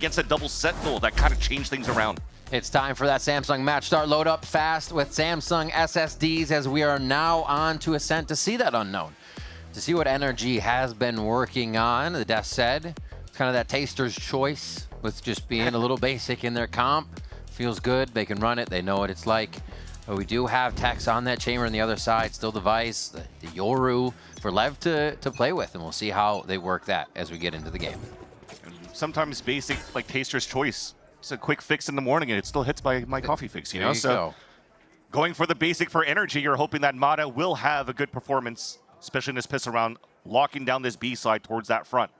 against a double Sentinel that kind of changed things around. It's time for that Samsung match start. Load up fast with Samsung SSDs as we are now on to Ascent to see that unknown. To see what NRG has been working on, the desk said. It's kind of that taster's choice with just being a little basic in their comp. Feels good, they can run it, they know what it's like. But we do have techs on that chamber on the other side, still the Vice, the Yoru for Lev to play with, and we'll see how they work that as we get into the game. Sometimes basic, like taster's choice. It's a quick fix in the morning and it still hits my coffee fix, you know? So going for the basic for NRG, you're hoping that Mata will have a good performance, especially in this pistol round, locking down this B side towards that front.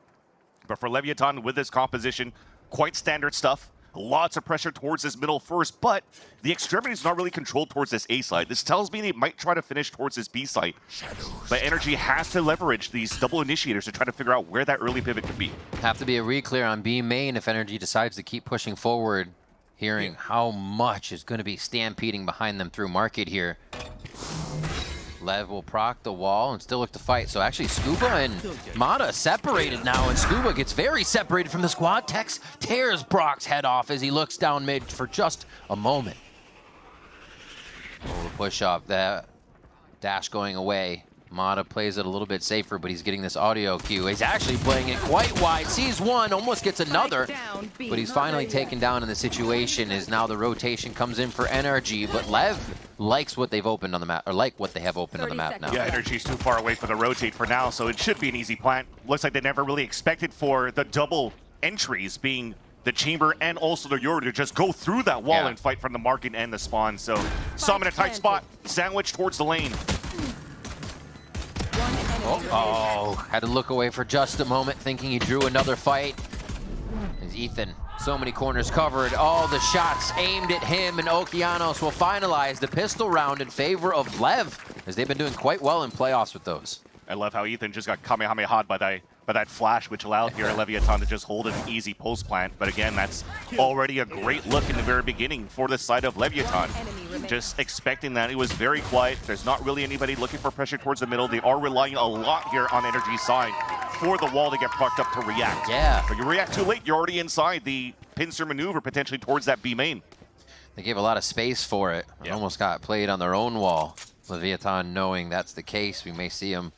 But for Leviton with this composition, quite standard stuff. Lots of pressure towards this middle first, but the extremity is not really controlled towards this A side. This tells me they might try to finish towards this B side. But NRG has to leverage these double initiators to try to figure out where that early pivot could be. Have to be a re-clear on B main if NRG decides to keep pushing forward, hearing how much is going to be stampeding behind them through market here. Lev will proc the wall and still look to fight. So actually Scuba and Mata separated now, and Scuba gets very separated from the squad. Tex tears Brock's head off as he looks down mid for just a moment. Oh, the push up, that dash going away. Mata plays it a little bit safer, but he's getting this audio cue. He's actually playing it quite wide. Sees one, almost gets another, but he's finally taken down in the situation as now the rotation comes in for NRG, but Lev likes what they've opened on the map, or like what they have opened on the map now. Yeah, NRG's too far away for the rotate for now, so it should be an easy plant. Looks like they never really expected for the double entries being the chamber and also the Yoru to just go through that wall and fight from the market and the spawn. So saw him in a tight spot, sandwich towards the lane. Oh, had to look away for just a moment, thinking he drew another fight. As Ethan, so many corners covered, all the shots aimed at him, and Okeanos will finalize the pistol round in favor of Lev, as they've been doing quite well in playoffs with those. I love how Ethan just got Kamehameha'd by that flash, which allowed here Leviton to just hold an easy post plant. But again, that's already a great look in the very beginning for the side of Leviton. Just expecting that. It was very quiet. There's not really anybody looking for pressure towards the middle. They are relying a lot here on NRG's side for the wall to get propped up to react. Yeah. But you react too late, you're already inside the pincer maneuver potentially towards that B main. They gave a lot of space for it. It almost got played on their own wall. Leviton knowing that's the case, we may see him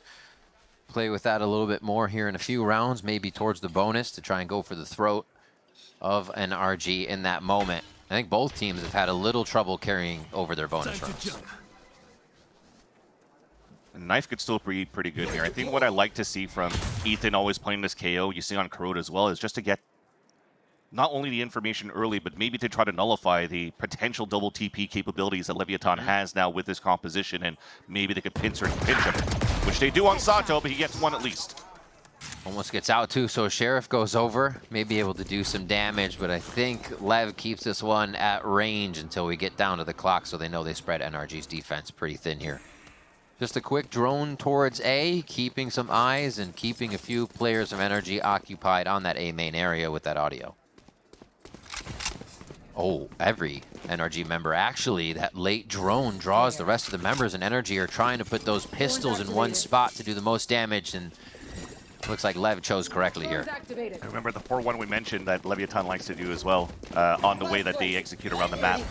play with that a little bit more here in a few rounds, maybe towards the bonus to try and go for the throat of NRG in that moment. I think both teams have had a little trouble carrying over their bonus rounds. Knife could still be pretty good here. I think what I like to see from Ethan always playing this KO, you see on Corrode as well, is just to get not only the information early, but maybe to try to nullify the potential double TP capabilities that Leviton has now with this composition, and maybe they could pinch him, which they do on Sato, but he gets one at least. Almost gets out too, so Sheriff goes over, may be able to do some damage, but I think Lev keeps this one at range until we get down to the clock, so they know they spread NRG's defense pretty thin here. Just a quick drone towards A, keeping some eyes and keeping a few players of NRG occupied on that A main area with that audio. Oh, every NRG member. Actually, that late drone draws the rest of the members, and NRG are trying to put those pistols in one spot to do the most damage, and looks like Lev chose correctly here. I remember the 4-1 we mentioned that Leviton likes to do as well on the way that they execute around the map.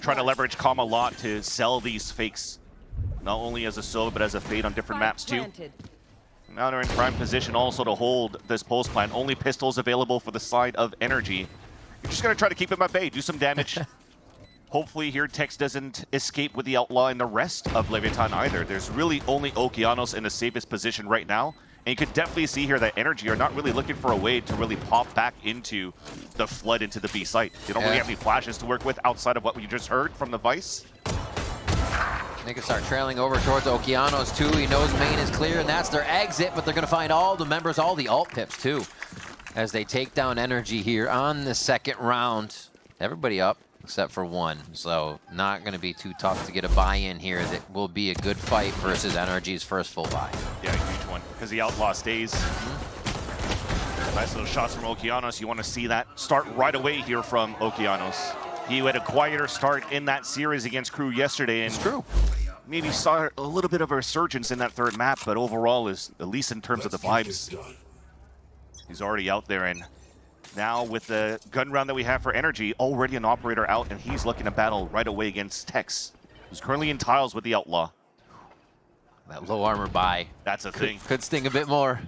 Trying to leverage Calm a lot to sell these fakes, not only as a solo, but as a fade on different maps too. Now they're in prime position also to hold this post plant. Only pistols available for the side of NRG. You're just going to try to keep him at bay, do some damage. Hopefully here Tex doesn't escape with the outlaw and the rest of Leviton either. There's really only Okeanos in the safest position right now. And you could definitely see here that NRG are not really looking for a way to really pop back into the flood into the B site. They don't really have any flashes to work with outside of what we just heard from the Vice. They can start trailing over towards Okeanos too. He knows main is clear, and that's their exit, but they're going to find all the members, all the alt pips too, as they take down NRG here on the second round. Everybody up except for one, so not going to be too tough to get a buy-in here. That will be a good fight versus NRG's first full buy. Yeah, a huge one, because the outlaw stays. Nice little shots from Okeanos. You want to see that start right away here from Okeanos. He had a quieter start in that series against Crew yesterday, and it's true. Maybe saw a little bit of a resurgence in that third map, but overall, is at least in terms of the vibes, he's already out there, and Now with the gun round that we have for NRG, already an operator out, and he's looking to battle right away against Tex, who's currently in tiles with the Outlaw. That low armor buy. That's a thing. Could sting a bit more.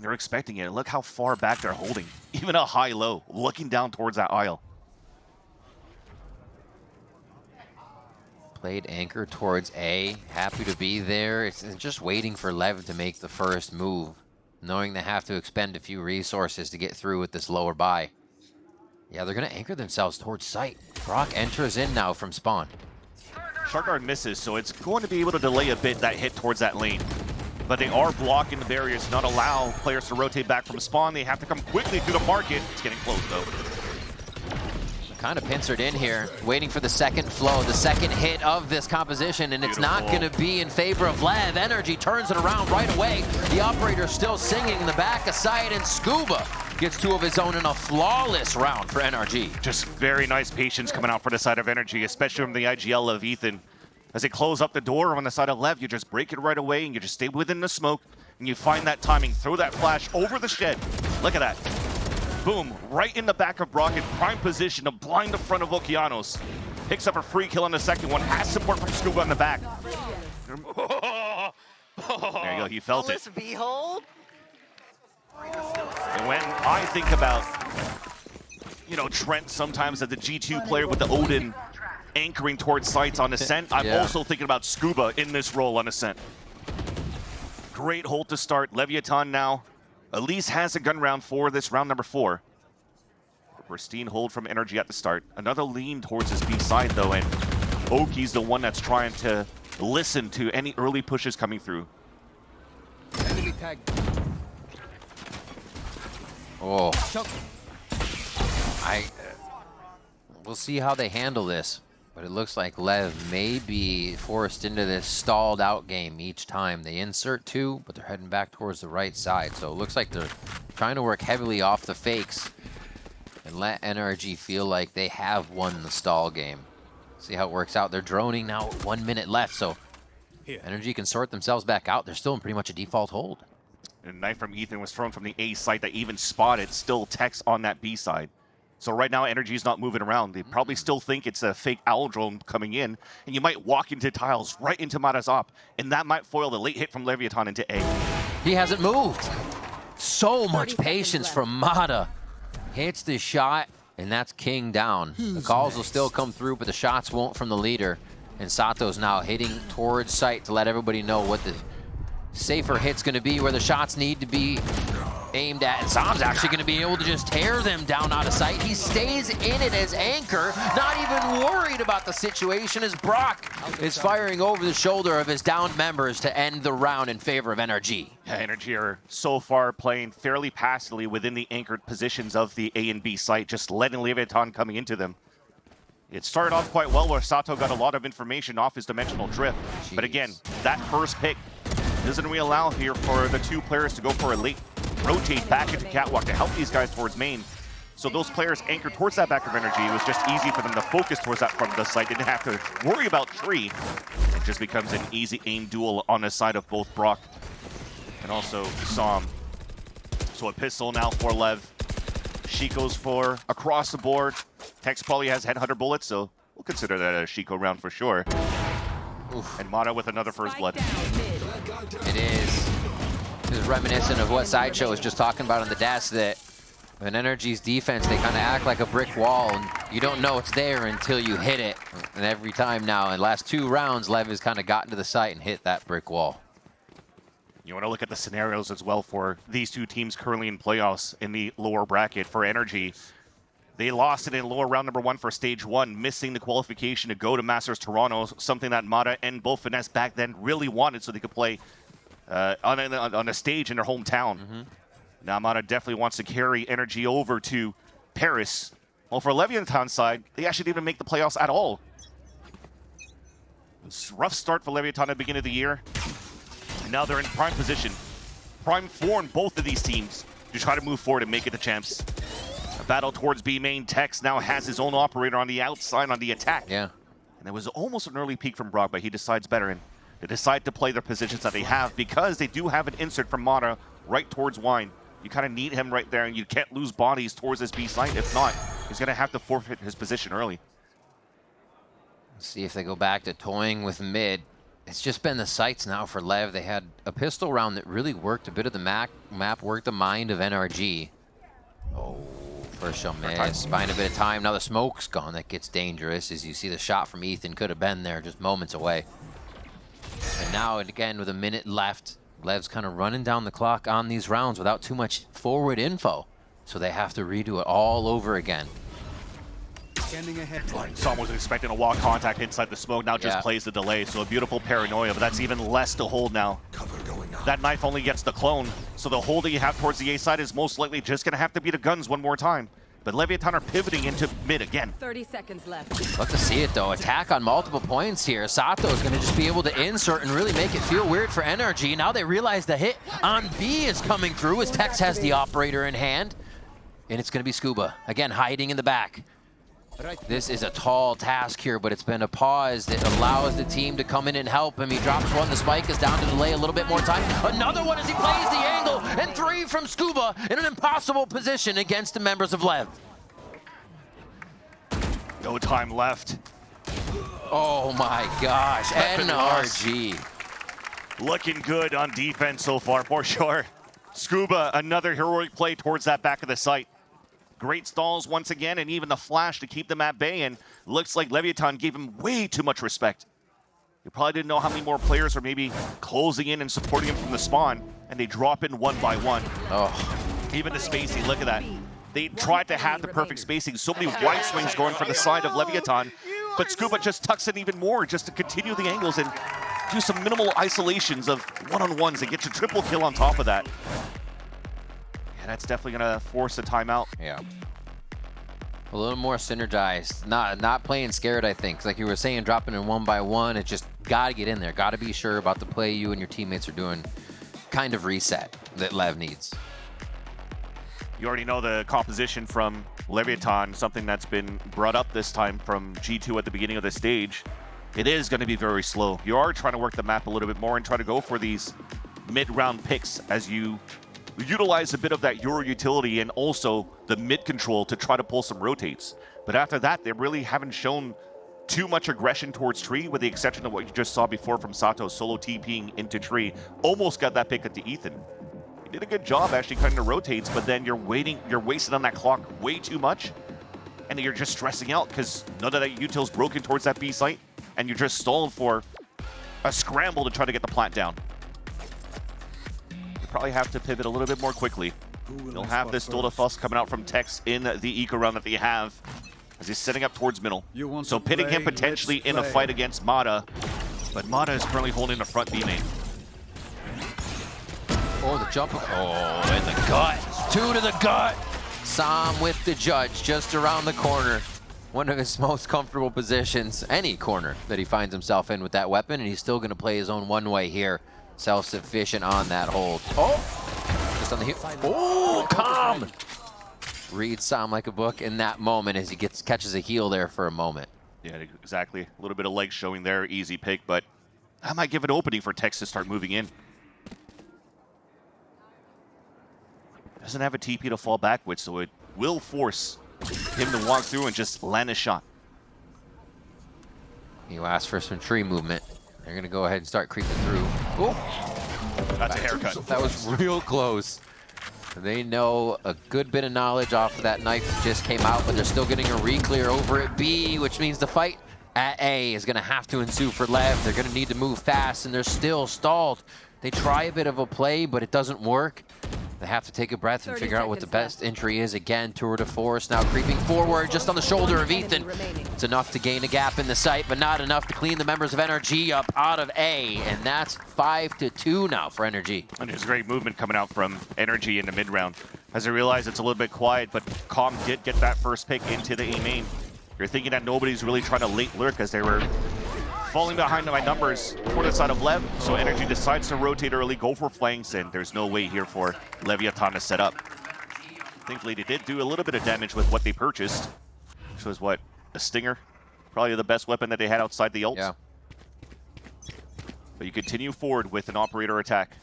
They're expecting it. Look how far back they're holding. Even a high-low, looking down towards that aisle. Played anchor towards A. Happy to be there. It's just waiting for Lev to make the first move, knowing they have to expend a few resources to get through with this lower buy. Yeah, they're going to anchor themselves towards site. Brock enters in now from spawn. Sharkguard misses, so it's going to be able to delay a bit that hit towards that lane. But they are blocking the barriers to not allow players to rotate back from spawn. They have to come quickly through the market. It's getting close, though. Kind of pincered in here, waiting for the second flow, the second hit of this composition, and Beautiful. It's not going to be in favor of Lev. NRG turns it around right away. The operator still singing in the back of sight, and Scuba gets two of his own in a flawless round for NRG. Just very nice patience coming out for the side of NRG, especially from the IGL Leviton. As they close up the door on the side of Lev, you just break it right away, and you just stay within the smoke, and you find that timing. Throw that flash over the shed. Look at that. Boom, right in the back of Brock in prime position to blind the front of Okeanos. Picks up a free kill on the second one, has support from Scuba on the back. There you go, he felt it. Behold. And when I think about, you know, Trent sometimes as the G2 player with the Odin anchoring towards sites on Ascent, I'm also thinking about Scuba in this role on Ascent. Great hold to start. Leviton now Elise has a gun round for this round number 4. A pristine hold from NRG at the start. Another lean towards his B side though, and Oki's the one that's trying to listen to any early pushes coming through. Oh. We'll see how they handle this, but it looks like Lev may be forced into this stalled out game each time. They insert 2, but they're heading back towards the right side. So it looks like they're trying to work heavily off the fakes and let NRG feel like they have won the stall game. See how it works out. They're droning now, 1 minute left, so NRG can sort themselves back out. They're still in pretty much a default hold. A knife from Ethan was thrown from the A site that even spotted still Tex on that B side. So right now, NRG's not moving around. They probably still think it's a fake owl drone coming in, and you might walk into tiles right into Mata's op, and that might foil the late hit from Leviton into A. He hasn't moved. So much patience from Mata. Hits the shot, and that's King down. The calls will still come through, but the shots won't from the leader. And Sato's now hitting towards site to let everybody know what the safer hit's going to be, where the shots need to be aimed at. And Sam's actually going to be able to just tear them down out of sight. He stays in it as anchor, not even worried about the situation as Brock is firing over the shoulder of his downed members to end the round in favor of NRG. Yeah, NRG are so far playing fairly passively within the anchored positions of the A and B site, just letting Leviton coming into them. It started off quite well where Sato got a lot of information off his dimensional drift. Jeez. But again, that first pick doesn't really allow here for the 2 players to go for a late rotate back into Catwalk to help these guys towards main. So those players anchored towards that back of NRG. It was just easy for them to focus towards that front of the site. They didn't have to worry about tree. It just becomes an easy aim duel on the side of both Brock and also Sam. So a pistol now for Lev. Shiko's for across the board. Tex probably has headhunter bullets, so we'll consider that a Shiko round for sure. Oof. And Mata with another first blood. It is. This is reminiscent of what Sideshow was just talking about on the desk, that in NRG's defense, they kind of act like a brick wall, and you don't know it's there until you hit it. And every time now, in the last 2 rounds, Lev has kind of gotten to the site and hit that brick wall. You want to look at the scenarios as well for these 2 teams currently in playoffs in the lower bracket. For NRG, they lost it in lower round number 1 for stage 1, missing the qualification to go to Masters Toronto, something that Mata and both Finesse back then really wanted so they could play on a stage in their hometown. Now Mata definitely wants to carry NRG over to Paris. Well, for Leviton's side, they actually didn't even make the playoffs at all. It's a rough start for Leviton at the beginning of the year. And now they're in prime position. Prime 4 in both of these teams to try to move forward and make it the champs. A battle towards B main. Tex now has his own operator on the outside on the attack. Yeah. And there was almost an early peek from Brock, but he decides better, and they decide to play their positions that they have because they do have an insert from Mata right towards Wine. You kind of need him right there, and you can't lose bodies towards this B site. If not, he's going to have to forfeit his position early. Let's see if they go back to toying with mid. It's just been the sights now for LEV. They had a pistol round that really worked a bit of the map, worked the mind of NRG. Oh, first shell miss, buying a bit of time. Now the smoke's gone. That gets dangerous as you see the shot from Ethan could have been there just moments away. And now, again, with a minute left, LEV's kind of running down the clock on these rounds without too much forward info. So they have to redo it all over again. Sam wasn't expecting a wall contact inside the smoke, now just plays the delay, so a beautiful paranoia, but that's even less to hold now. That knife only gets the clone, so the hold that you have towards the A side is most likely just going to have to be the guns one more time. But Leviton are pivoting into mid again. 30 seconds left. Love to see it, though. Attack on multiple points here. Sato is going to just be able to insert and really make it feel weird for NRG. Now they realize the hit on B is coming through as Tex has the operator in hand. And it's going to be Scuba, again, hiding in the back. This is a tall task here, but it's been a pause that allows the team to come in and help him. He drops one, the spike is down to delay a little bit more time. Another one as he plays the angle, and 3 from Scuba in an impossible position against the members of LEV. No time left. Oh my gosh, NRG. Looking good on defense so far, for sure. Scuba, another heroic play towards that back of the site. Great stalls once again, and even the flash to keep them at bay, and looks like Leviton gave him way too much respect. You probably didn't know how many more players are maybe closing in and supporting him from the spawn, and they drop in one by one. Oh, Even the spacing, look at that. They tried to have the perfect spacing. So many wide swings going for the side of Leviton, but Scuba just tucks in even more just to continue the angles and do some minimal isolations of one-on-ones and get your triple kill on top of that. Yeah, that's definitely going to force a timeout. yeah. A little more synergized, not playing scared, I think. Like you were saying, dropping in one by one, it just got to get in there. Got to be sure about the play you and your teammates are doing. Kind of reset that LEV needs. You already know the composition from Leviton, something that's been brought up this time from G2 at the beginning of the stage. It is going to be very slow. You are trying to work the map a little bit more and try to go for these mid-round picks as you utilize a bit of that Euro utility and also the mid control to try to pull some rotates. But after that, they really haven't shown too much aggression towards tree, with the exception of what you just saw before from Sato solo TPing into tree. Almost got that pick at the Ethan. He did a good job actually cutting the rotates, but then you're wasting on that clock way too much, and you're just stressing out because none of that util's broken towards that B site, and you're just stalled for a scramble to try to get the plant down. Probably have to pivot a little bit more quickly. They'll have this Dolda Fuss coming out from Tex in the eco round that they have as he's setting up towards middle. So pitting him potentially in a fight against Mata, but Mata is currently holding the front B main. Oh, the jump. Oh, in the gut. 2 to the gut. Sam with the judge just around the corner. One of his most comfortable positions, any corner that he finds himself in with that weapon, and he's still going to play his own one way here. Self-sufficient on that hold. Oh! Just on the heel. Oh, calm! Reads Sam like a book in that moment as he catches a heel there for a moment. Yeah, exactly. A little bit of leg showing there. Easy pick, but I might give it opening for Tex to start moving in. Doesn't have a TP to fall back with, so it will force him to walk through and just land a shot. You asked for some tree movement. They're going to go ahead and start creeping through. Oh! That's a haircut. That was real close. They know a good bit of knowledge off of that knife that just came out, but they're still getting a re-clear over at B, which means the fight at A is going to have to ensue for LEV. They're going to need to move fast, and they're still stalled. They try a bit of a play, but it doesn't work. They have to take a breath and figure out what the best entry is. Again, tour de force now creeping forward just on the shoulder of Ethan. It's enough to gain a gap in the site, but not enough to clean the members of NRG up out of A. And that's 5-2 now for NRG. And there's great movement coming out from NRG in the mid-round. As I realize it's a little bit quiet, but Calm did get that first pick into the A main. You're thinking that nobody's really trying to late lurk as they were falling behind my numbers for the side of LEV, so NRG decides to rotate early, go for flanks, and there's no way here for Leviton to set up. Thankfully, they did do a little bit of damage with what they purchased, which was what? A Stinger? Probably the best weapon that they had outside the ult. Yeah. But you continue forward with an operator attack.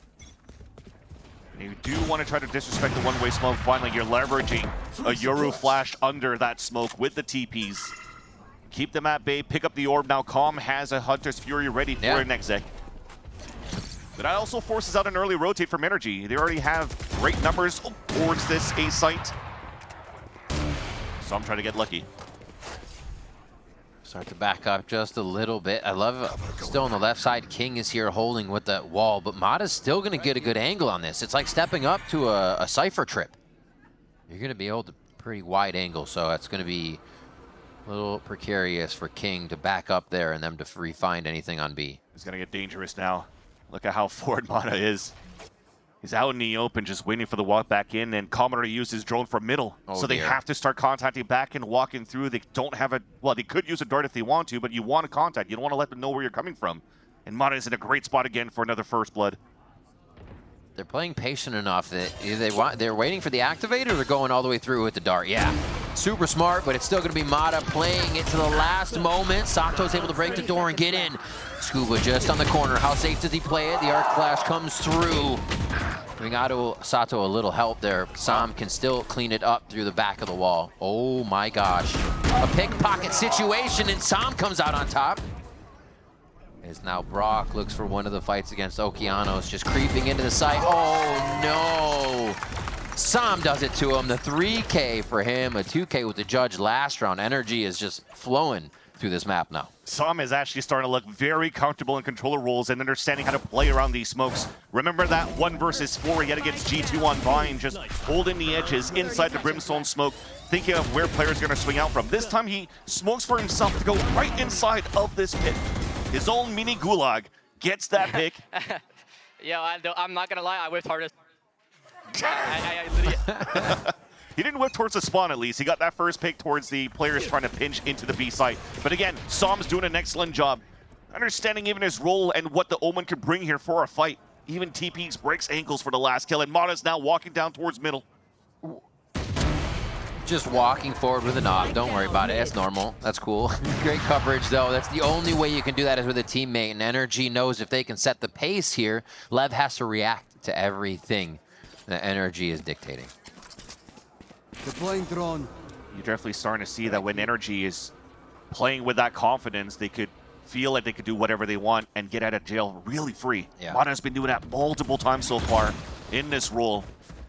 You do want to try to disrespect the one-way smoke. Finally, you're leveraging a Yoru flash under that smoke with the TPs. Keep them at bay, pick up the orb. Now Calm has a Hunter's Fury ready for an exec. But that also forces out an early rotate from NRG. They already have great numbers towards this A site. So I'm trying to get lucky. Start to back up just a little bit. I love still on the left side. King is here holding with that wall, but Mata's still going to get a good angle on this. It's like stepping up to a Cypher trip. You're going to be able to pretty wide angle, so it's going to be a little precarious for King to back up there and them to find anything on B. It's going to get dangerous now. Look at how forward Mata is. He's out in the open, just waiting for the walk back in, and Commodore used his drone from middle. So they have to start contacting back and walking through. They don't have a, well, they could use a dart if they want to, but you want to contact. You don't want to let them know where you're coming from. And Mata is in a great spot again for another first blood. They're playing patient enough that they're waiting for the activator, or they're going all the way through with the dart. Yeah, super smart, but it's still going to be Mata playing it to the last moment. Sato's able to break the door and get in. Scuba just on the corner. How safe does he play it? The arc flash comes through. Giving Sato a little help there. Sam can still clean it up through the back of the wall. Oh my gosh. A pickpocket situation, and Sam comes out on top. As now Brock looks for one of the fights against Okeanos, just creeping into the site. Oh no! Sam does it to him. The 3K for him, a 2K with the judge last round. Energy is just flowing through this map now. Sam is actually starting to look very comfortable in controller roles and understanding how to play around these smokes. Remember that 1 versus 4 yet against G2 on Vine, just holding the edges inside the Brimstone smoke, thinking of where players are going to swing out from. This time he smokes for himself to go right inside of this pit. His own mini gulag gets that pick. Yeah, I'm not gonna lie, I whiffed hardest. I literally... He didn't whip towards the spawn at least. He got that first pick towards the players trying to pinch into the B site. But again, Sam's doing an excellent job. Understanding even his role and what the Omen could bring here for a fight. Even TPs breaks ankles for the last kill, and Mata's now walking down towards middle. Just walking forward with a knock. Don't worry about it. That's normal. That's cool. Great coverage, though. That's the only way you can do that is with a teammate. And NRG knows if they can set the pace here, Lev has to react to everything that NRG is dictating. Deploying drone. You're definitely starting to see that when NRG is playing with that confidence, they could feel like they could do whatever they want and get out of jail really free. Yeah. Mata's been doing that multiple times so far in this role.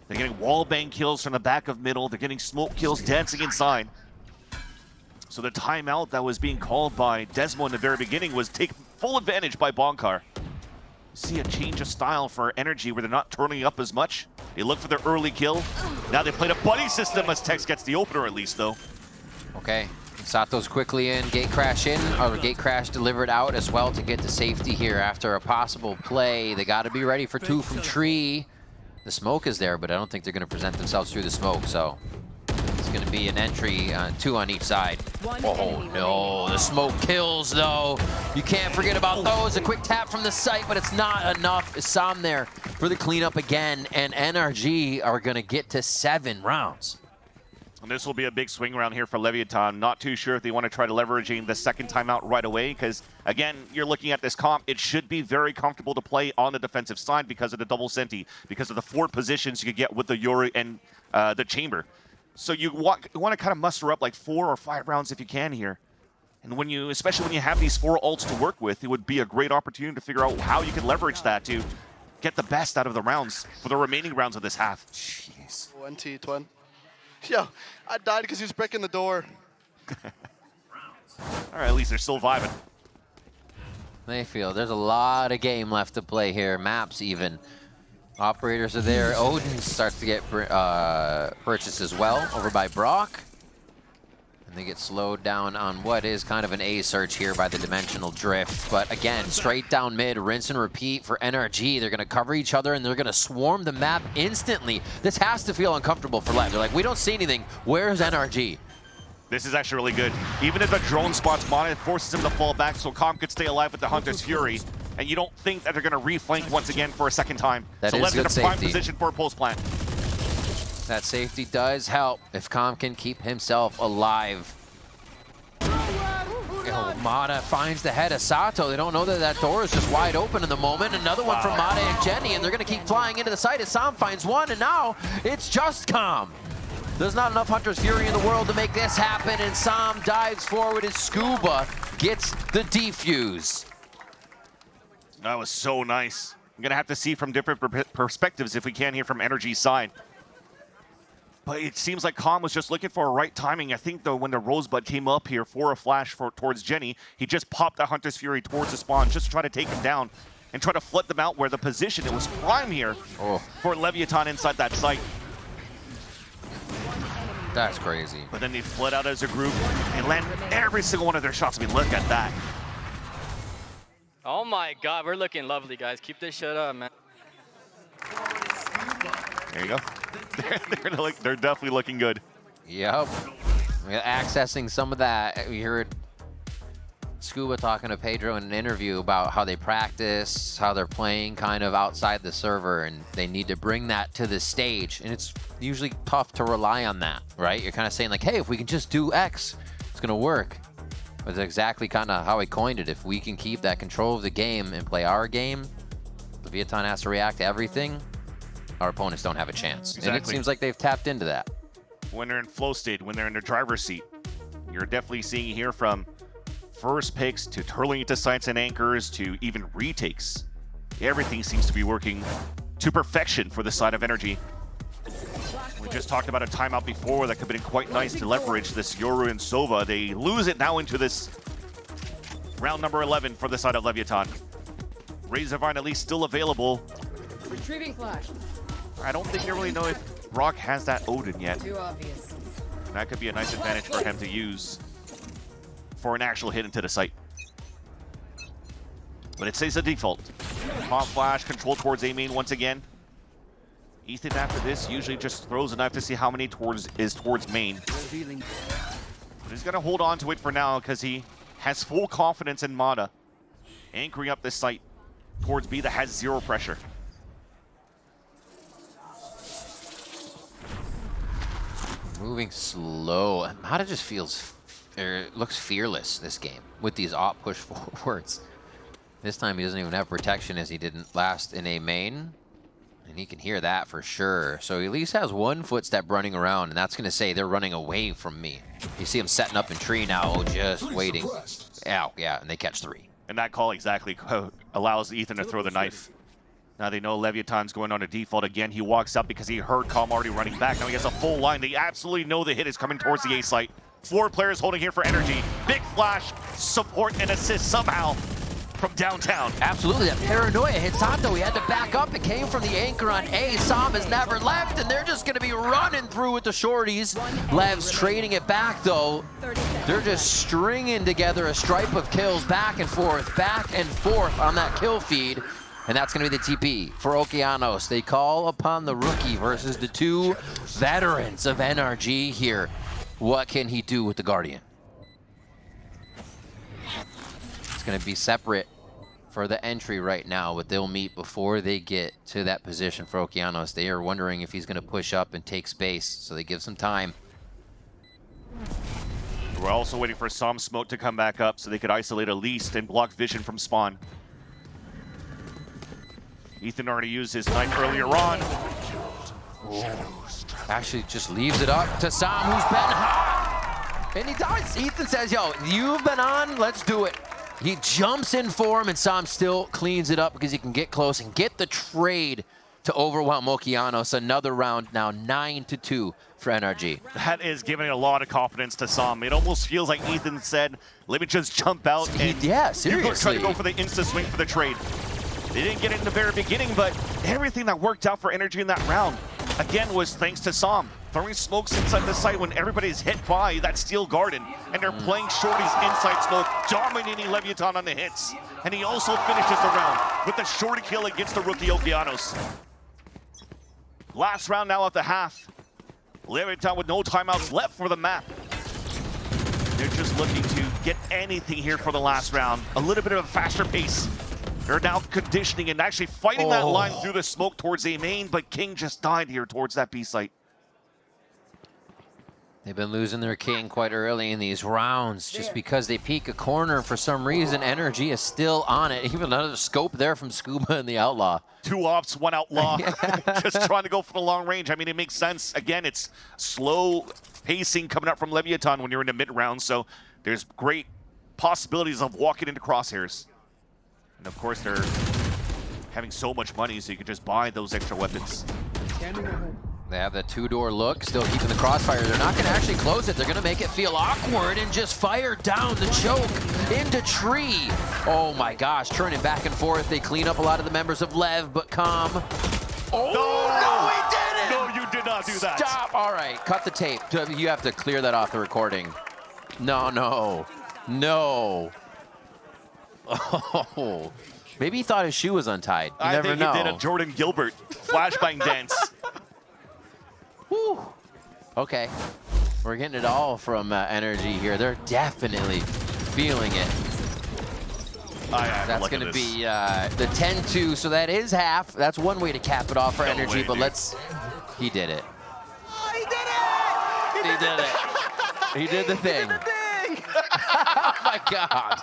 They're getting wallbang kills from the back of middle. They're getting smoke kills dancing inside. So the timeout that was being called by Desmo in the very beginning was taken full advantage by Bonkar. See a change of style for NRG where they're not turning up as much. They look for their early kill. Now they played a buddy system as Tex gets the opener at least though. Okay, Sato's quickly in, gate crash in, or gate crash delivered out as well to get to safety here after a possible play. They got to be ready for 2 from tree. The smoke is there, but I don't think they're going to present themselves through the smoke, so it's going to be an entry, 2 on each side. Oh no, the smoke kills though. You can't forget about those. A quick tap from the site, but it's not enough. Sam there for the cleanup again, and NRG are going to get to 7 rounds. And this will be a big swing round here for Leviton. Not too sure if they want to try to leveraging the second timeout right away, because again, you're looking at this comp. It should be very comfortable to play on the defensive side because of the double senti, because of the 4 positions you could get with the Yuri and the chamber. So you want to kind of muster up like 4 or 5 rounds if you can here. And when you, especially when you have these 4 ults to work with, it would be a great opportunity to figure out how you can leverage that to get the best out of the rounds for the remaining rounds of this half. Jeez. 20. Yo, I died because he was breaking the door. All right, at least they're still vibing. They feel there's a lot of game left to play here. Maps even. Operators are there. Odin starts to get purchased as well over by Brock. And they get slowed down on what is kind of an A search here by the dimensional drift. But again, straight down mid, rinse and repeat for NRG. They're going to cover each other and they're going to swarm the map instantly. This has to feel uncomfortable for Lev. They're like, we don't see anything. Where's NRG? This is actually really good. Even if the drone spots Mata, it forces him to fall back so Calm could stay alive with the Hunter's Fury. And you don't think that they're going to reflank once again for a second time. That so is Lev's in good a prime safety. position for a post plant. That safety does help if Calm can keep himself alive. Oh Oh, Mata finds the head of Sato. They don't know that that door is just wide open in the moment. Another one from Mata and Jenny, and they're going to keep flying into the site as Sam finds one, and now it's just Calm. There's not enough Hunter's Fury in the world to make this happen, and Sam dives forward as Scuba gets the defuse. That was so nice. I'm going to have to see from different perspectives if we can hear from NRG's side. But it seems like Calm was just looking for a right timing. I think, though, when the Rosebud came up here for a flash towards Jenny, he just popped the Hunter's Fury towards the spawn just to try to take him down and try to flood them out where the position, it was prime here for Leviton inside that site. That's crazy. But then they fled out as a group and land every single one of their shots. I mean, look at that. Oh my God, we're looking lovely, guys. Keep this shit up, man. There you go. They're definitely looking good. Yep. Accessing some of that. We heard Scuba talking to Pedro in an interview about how they practice, how they're playing kind of outside the server, and they need to bring that to the stage. And it's usually tough to rely on that, right? You're kind of saying like, hey, if we can just do X, it's going to work. But it's exactly kind of how I coined it. If we can keep that control of the game and play our game, Leviton has to react to everything. Our opponents don't have a chance. Exactly. And it seems like they've tapped into that. When they're in flow state, when they're in their driver's seat, you're definitely seeing here from first picks to turling into sights and anchors to even retakes. Everything seems to be working to perfection for the side of NRG. We just talked about a timeout before that could have been quite nice to leverage this Yoru and Sova. They lose it now into this round number 11 for the side of Leviton. Razorvine at least still available. Retrieving flash. I don't think they really know if Brock has that Odin yet. Too obvious. That could be a nice advantage for him to use for an actual hit into the site. But it stays a default. Pop flash, control towards A main once again. Ethan after this usually just throws a knife to see how many is towards main. But he's gonna hold on to it for now because he has full confidence in Mata. Anchoring up this site towards B that has zero pressure. Moving slow. Mata just feels, looks fearless this game with these op push forwards. This time he doesn't even have protection as he didn't last in A main. And he can hear that for sure. So he at least has one footstep running around, and that's going to say they're running away from me. You see him setting up in tree now, just waiting. Ow, yeah, and they catch 3. And that call exactly allows Ethan to throw the knife. Now they know Leviton's going on a default again. He walks up because he heard Calm already running back. Now he has a full line. They absolutely know the hit is coming towards the A site. 4 players holding here for NRG. Big flash, support, and assist somehow from downtown. Absolutely, that paranoia hit Sato. He had to back up. It came from the anchor on A. Sam has never left, and they're just going to be running through with the shorties. Lev's trading it back, though. They're just stringing together a stripe of kills back and forth on that kill feed. And that's going to be the TP for Okeanos. They call upon the rookie versus the 2 veterans of NRG here. What can he do with the Guardian? It's going to be separate for the entry right now, but they'll meet before they get to that position for Okeanos. They are wondering if he's going to push up and take space, so they give some time. We're also waiting for some smoke to come back up so they could isolate at least and block vision from spawn. Ethan already used his knife earlier on. Actually just leaves it up to Sam, who's been hot. And he does. Ethan says, yo, you've been on, let's do it. He jumps in for him, and Sam still cleans it up because he can get close and get the trade to overwhelm Okeanos. Another round now, 9-2 for NRG. That is giving a lot of confidence to Sam. It almost feels like Ethan said, let me just jump out and yeah, seriously. Try to go for the insta swing for the trade. They didn't get it in the very beginning, but everything that worked out for NRG in that round, again, was thanks to Sam. Throwing smokes inside the site when everybody's hit by that steel garden, and they're playing shorties inside smoke, dominating Leviton on the hits. And he also finishes the round with a shorty kill against the rookie Okeanos. Last round now at the half. Leviton with no timeouts left for the map. They're just looking to get anything here for the last round. A little bit of a faster pace. They're now conditioning and actually fighting that line through the smoke towards A main, but King just died here towards that B site. They've been losing their king quite early in these rounds just because they peek a corner for some reason. NRG is still on it. Even another scope there from Scuba and the Outlaw. 2 ops, 1 outlaw. Just trying to go for the long range. I mean, it makes sense. Again, it's slow pacing coming up from Leviton when you're in the mid round, so there's great possibilities of walking into crosshairs. And of course, they're having so much money, so you can just buy those extra weapons. Scanning ahead. They have the 2-door look, still keeping the crossfire. They're not going to actually close it. They're going to make it feel awkward and just fire down the choke into tree. Oh my gosh, turning back and forth. They clean up a lot of the members of LEV, but Calm. Oh, no, he didn't! No, you did not do that. Stop! All right, cut the tape. You have to clear that off the recording. No, no, no. Oh, maybe he thought his shoe was untied. You never know. I think he did a Jordan Gilbert flashbang dance. Whew. Okay, we're getting it all from NRG here. They're definitely feeling it. That's going to be the 10-2, so that is half. That's one way to cap it off for NRG, but let's... He did it. Oh, he did it! He did it. He did the thing. He did the thing! Oh my God.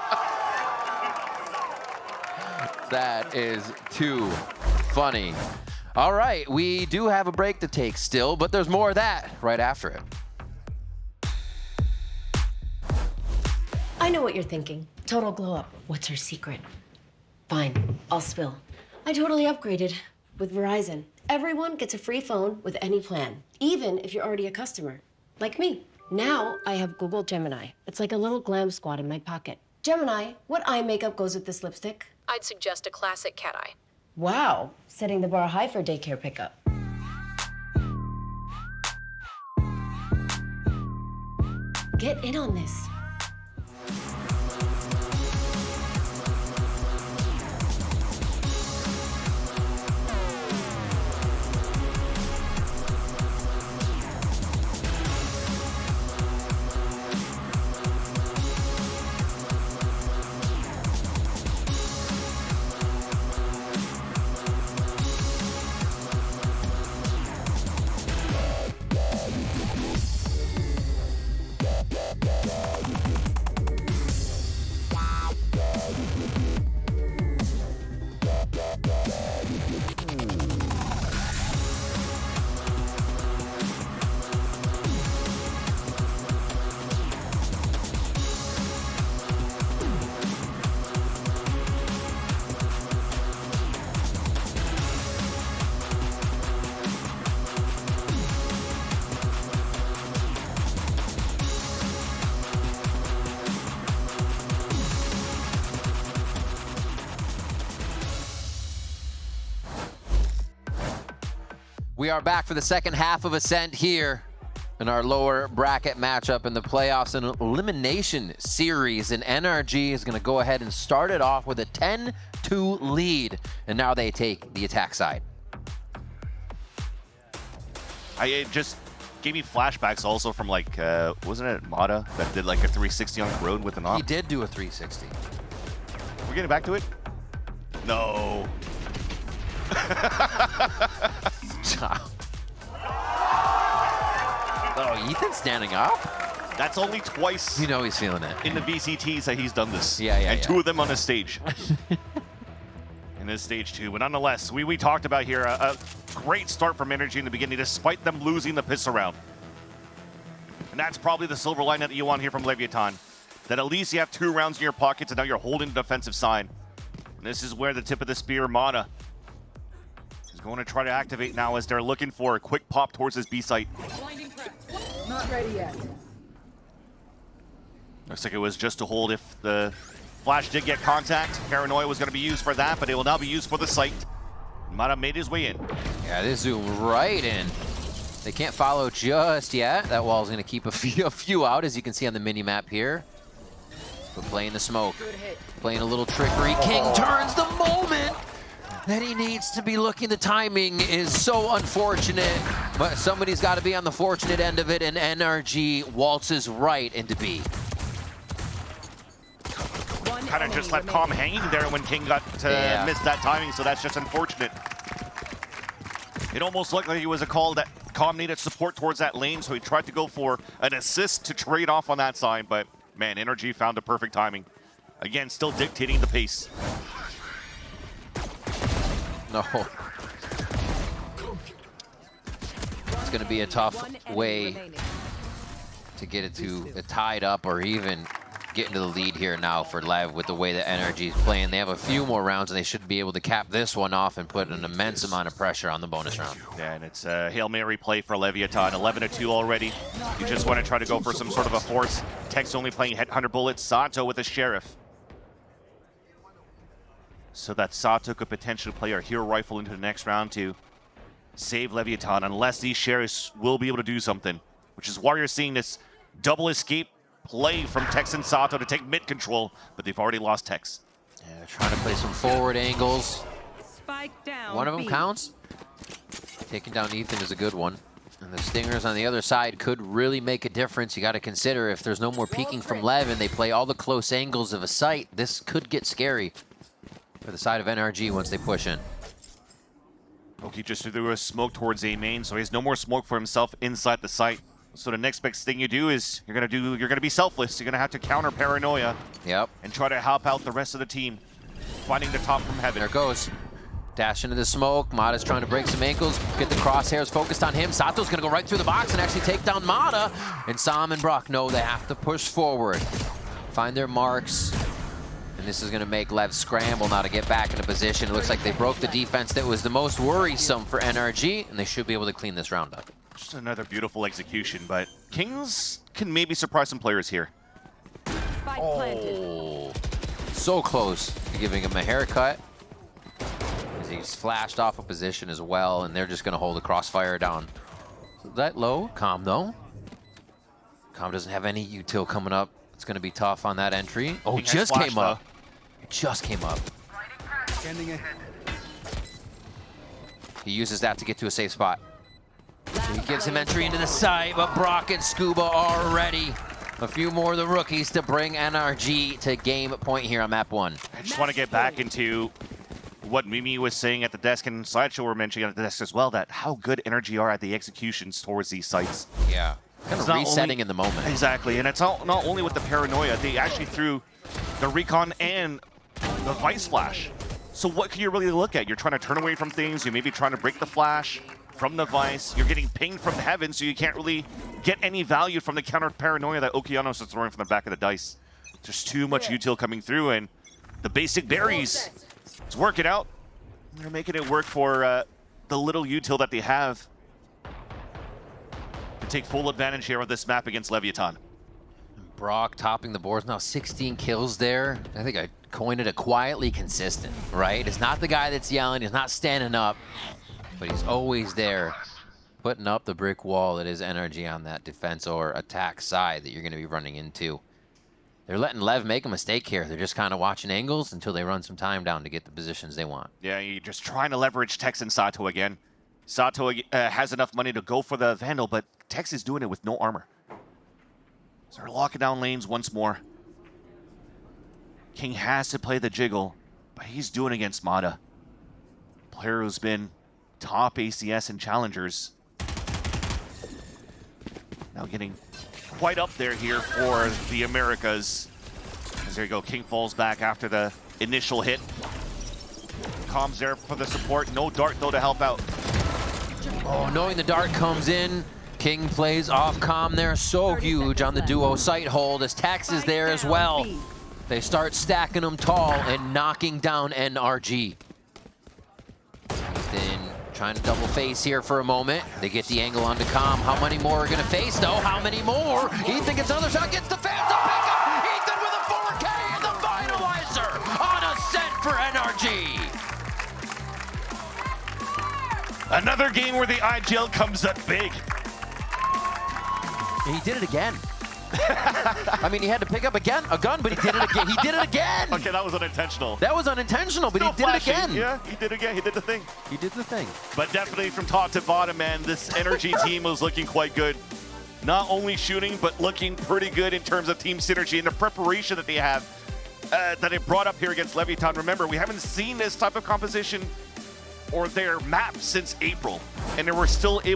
That is too funny. All right, we do have a break to take still, but there's more of that right after it. I know what you're thinking. Total glow up. What's her secret? Fine, I'll spill. I totally upgraded with Verizon. Everyone gets a free phone with any plan, even if you're already a customer, like me. Now I have Google Gemini. It's like a little glam squad in my pocket. Gemini, what eye makeup goes with this lipstick? I'd suggest a classic cat eye. Wow, setting the bar high for daycare pickup. Get in on this. We are back for the second half of Ascent here in our lower bracket matchup in the playoffs and elimination series. And NRG is going to go ahead and start it off with a 10-2 lead. And now they take the attack side. It just gave me flashbacks also from like, wasn't it Mata that did like a 360 on Corrode with an op? He did do a 360. We're getting back to it? No. Oh, Ethan's standing up? That's only twice You know he's feeling it. in the VCTs that he's done this. Yeah, and 2 of them on his stage. In his stage 2. But nonetheless, we talked about here a great start from NRG in the beginning, despite them losing the piss around. And that's probably the silver lining that you want here from Leviton. That at least you have 2 rounds in your pockets and now you're holding the defensive side. And this is where the tip of the spear, Mata, is going to try to activate now as they're looking for a quick pop towards his B site. Not ready yet. Looks like it was just to hold if the flash did get contact. Paranoia was going to be used for that, but it will now be used for the site. Mata made his way in. Yeah, they zoom right in. They can't follow just yet. That wall's going to keep a few out, as you can see on the mini-map here. But playing the smoke, playing a little trickery. King turns the moment that he needs to be looking. The timing is so unfortunate, but somebody's got to be on the fortunate end of it, and NRG waltzes right into B. Kind of just left Calm hanging there when King got to miss that timing, so that's just unfortunate. It almost looked like it was a call Com needed support towards that lane, so he tried to go for an assist to trade off on that side, but man, NRG found the perfect timing. Again, still dictating the pace. No. It's going to be a tough way to get it to tied up or even get into the lead here now for LEV with the way that NRG is playing. They have a few more rounds and they should be able to cap this one off and put an immense amount of pressure on the bonus round. Yeah, and it's a Hail Mary play for Leviton. 11-2 already. You just want to try to go for some sort of a force. Tex only playing Headhunter bullets. Sato with a Sheriff. So that Sato could potentially play our Hero Rifle into the next round to save Leviton, unless these Sheriffs will be able to do something, which is why you're seeing this double escape play from Tex and Sato to take mid control, but they've already lost Tex. Yeah, they're trying to play some forward angles. Spike down. One of them counts. Taking down Ethan is a good one. And the Stingers on the other side could really make a difference. You got to consider if there's no more peeking from LEV and they play all the close angles of a site, this could get scary for the side of NRG once they push in. Oki just threw a smoke towards A main, so he has no more smoke for himself inside the site. So the next best thing you do is you're gonna be selfless. You're gonna have to counter paranoia. Yep. And try to help out the rest of the team, finding the top from heaven. There it goes. Dash into the smoke. Mata's trying to break some ankles. Get the crosshairs focused on him. Sato's gonna go right through the box and actually take down Mata. And Sam and Brock know they have to push forward, find their marks. And this is going to make LEV scramble now to get back into position. It looks like they broke the defense that was the most worrisome for NRG, and they should be able to clean this round up. Just another beautiful execution, but Kings can maybe surprise some players here. Oh, so close to giving him a haircut. As he's flashed off a position as well, and they're just going to hold the crossfire down. So that low, Com though. Com doesn't have any util coming up. It's going to be tough on that entry. Oh, King just flash, came up. Just came up. Scanning ahead. He uses that to get to a safe spot. So he gives him entry into the site, but Brock and Scuba are ready. A few more of the rookies to bring NRG to game point here on map 1. I just want to get back into what Mimi was saying at the desk and Slideshow were mentioning at the desk as well, that how good NRG are at the executions towards these sites. Yeah. Kind of resetting in the moment. Exactly, and it's not only with the paranoia, they actually threw the recon and the Vice Flash. So what can you really look at? You're trying to turn away from things, you're maybe trying to break the Flash from the Vice, you're getting pinged from heaven, so you can't really get any value from the counter paranoia that Okeanos is throwing from the back of the dice. There's too much util coming through, and the basic berries, it's working out. They're making it work for the little util that they have. Take full advantage here of this map against Leviton. Brock topping the boards now, 16 kills there. I think I coined it a quietly consistent, right? It's not the guy that's yelling, he's not standing up, but he's always there, putting up the brick wall that is NRG on that defense or attack side that you're going to be running into. They're letting LEV make a mistake here. They're just kind of watching angles until they run some time down to get the positions they want. Yeah, you're just trying to leverage Tex and Sato again. Sato has enough money to go for the Vandal, but Tex is doing it with no armor. So they're locking down lanes once more. King has to play the jiggle, but he's doing it against Mata. Player who's been top ACS and challengers. Now getting quite up there here for the Americas. As there you go, King falls back after the initial hit. Comms there for the support. No dart though to help out. Oh, knowing the dart comes in, King plays off Com there, so huge on the duo site hold as Tex is there as well. They start stacking them tall and knocking down NRG. Then trying to double face here for a moment. They get the angle onto Com. How many more are gonna face though? How many more? Ethan gets another shot, gets the Phantom pickup. Ethan with a 4K and the finalizer on Ascent for NRG. Another game where the IGL comes up big. And he did it again. I mean, he had to pick up a gun, but he did it again. He did it again. Okay, that was unintentional. That was unintentional, but Still he did flashing. it again. Yeah, he did again. He did the thing. He did the thing. But definitely from top to bottom, man, this NRG team was looking quite good. Not only shooting, but looking pretty good in terms of team synergy and the preparation that they have that they brought up here against Leviton. Remember, we haven't seen this type of composition or their map since April, and they were still able